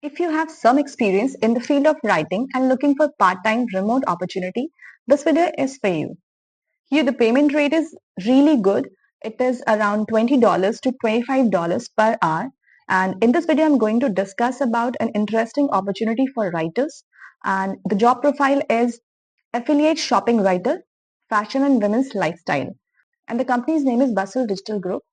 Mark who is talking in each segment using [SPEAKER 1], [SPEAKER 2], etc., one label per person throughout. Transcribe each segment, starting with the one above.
[SPEAKER 1] If you have some experience in the field of writing and looking for part-time remote opportunity, this video is for you. Here the payment rate is really good. It is around $20 to $25 per hour. And in this video, I'm going to discuss about an interesting opportunity for writers. And the job profile is affiliate shopping writer, fashion and women's lifestyle. And the company's name is Bustle Digital Group.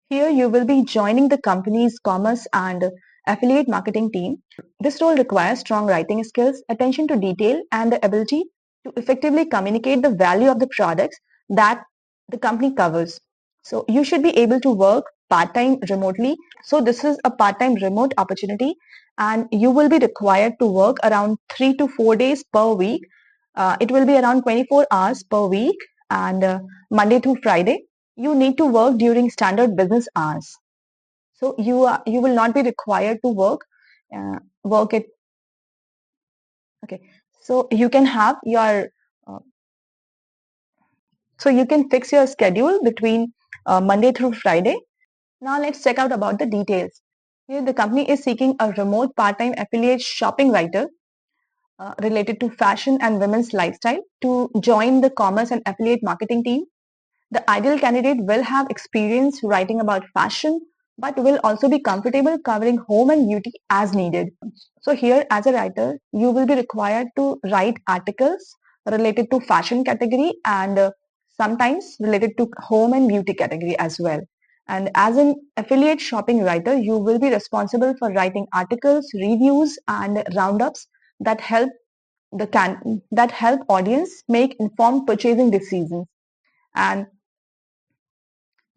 [SPEAKER 1] Here you will be joining the company's commerce and affiliate marketing team. This role requires strong writing skills, attention to detail, and the ability to effectively communicate the value of the products that the company covers. So you should be able to work part-time remotely. So this is a part-time remote opportunity and you will be required to work around 3 to 4 days per week. It will be around 24 hours per week and Monday to Friday you need to work during standard business hours. So you will not be required to work it. Okay, so you can have your uh, so you can fix your schedule between Monday through Friday. Now let's check out about the details. Here the company is seeking a remote part-time affiliate shopping writer related to fashion and women's lifestyle to join the commerce and affiliate marketing team. The ideal candidate will have experience writing about fashion, but will also be comfortable covering home and beauty as needed. So here as a writer, you will be required to write articles related to fashion category and sometimes related to home and beauty category as well. And as an affiliate shopping writer, you will be responsible for writing articles, reviews, and roundups that help that help audience make informed purchasing decisions. And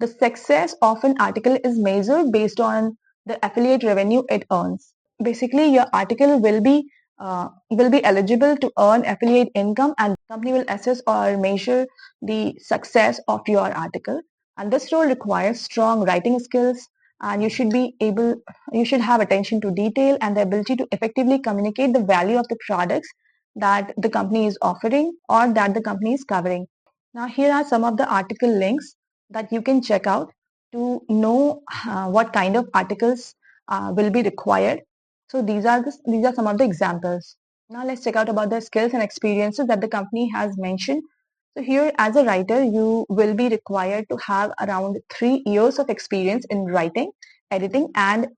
[SPEAKER 1] the success of an article is measured based on the affiliate revenue it earns. Basically, your article will be eligible to earn affiliate income, and the company will assess or measure the success of your article. And this role requires strong writing skills, and you should have attention to detail and the ability to effectively communicate the value of the products that the company is offering or that the company is covering. Now, here are some of the article links that you can check out to know what kind of articles will be required. So these are some of the examples. Now let's check out about the skills and experiences that the company has mentioned. So here as a writer, you will be required to have around 3 years of experience in writing, editing and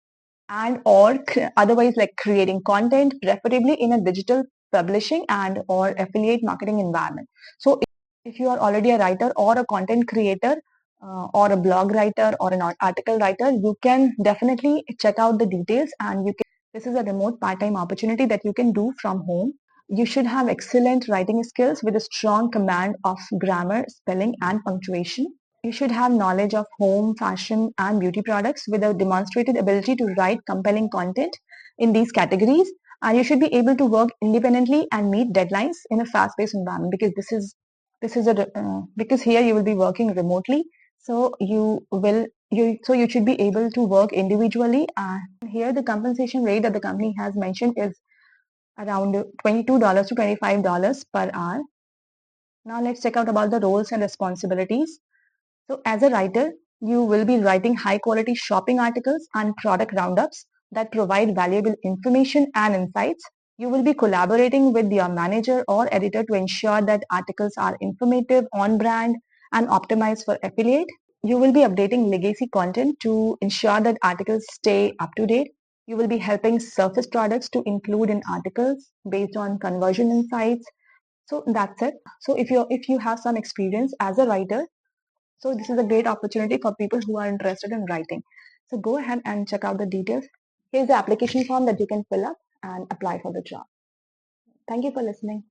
[SPEAKER 1] or otherwise like creating content, preferably in a digital publishing and or affiliate marketing environment. So if you are already a writer or a content creator or a blog writer or an article writer, you can definitely check out the details and this is a remote part-time opportunity that you can do from home. You should have excellent writing skills with a strong command of grammar, spelling, and punctuation. You should have knowledge of home, fashion, and beauty products with a demonstrated ability to write compelling content in these categories. And you should be able to work independently and meet deadlines in a fast-paced environment because because here you will be working remotely. So you should be able to work individually. And here the compensation rate that the company has mentioned is around $22 to $25 per hour. Now let's check out about the roles and responsibilities. So as a writer, you will be writing high quality shopping articles and product roundups that provide valuable information and insights. You will be collaborating with your manager or editor to ensure that articles are informative, on brand, and optimized for affiliate. You will be updating legacy content to ensure that articles stay up to date. You will be helping surface products to include in articles based on conversion insights. So that's it. So if you have some experience as a writer, so this is a great opportunity for people who are interested in writing. So go ahead and check out the details. Here's the application form that you can fill up and apply for the job. Thank you for listening.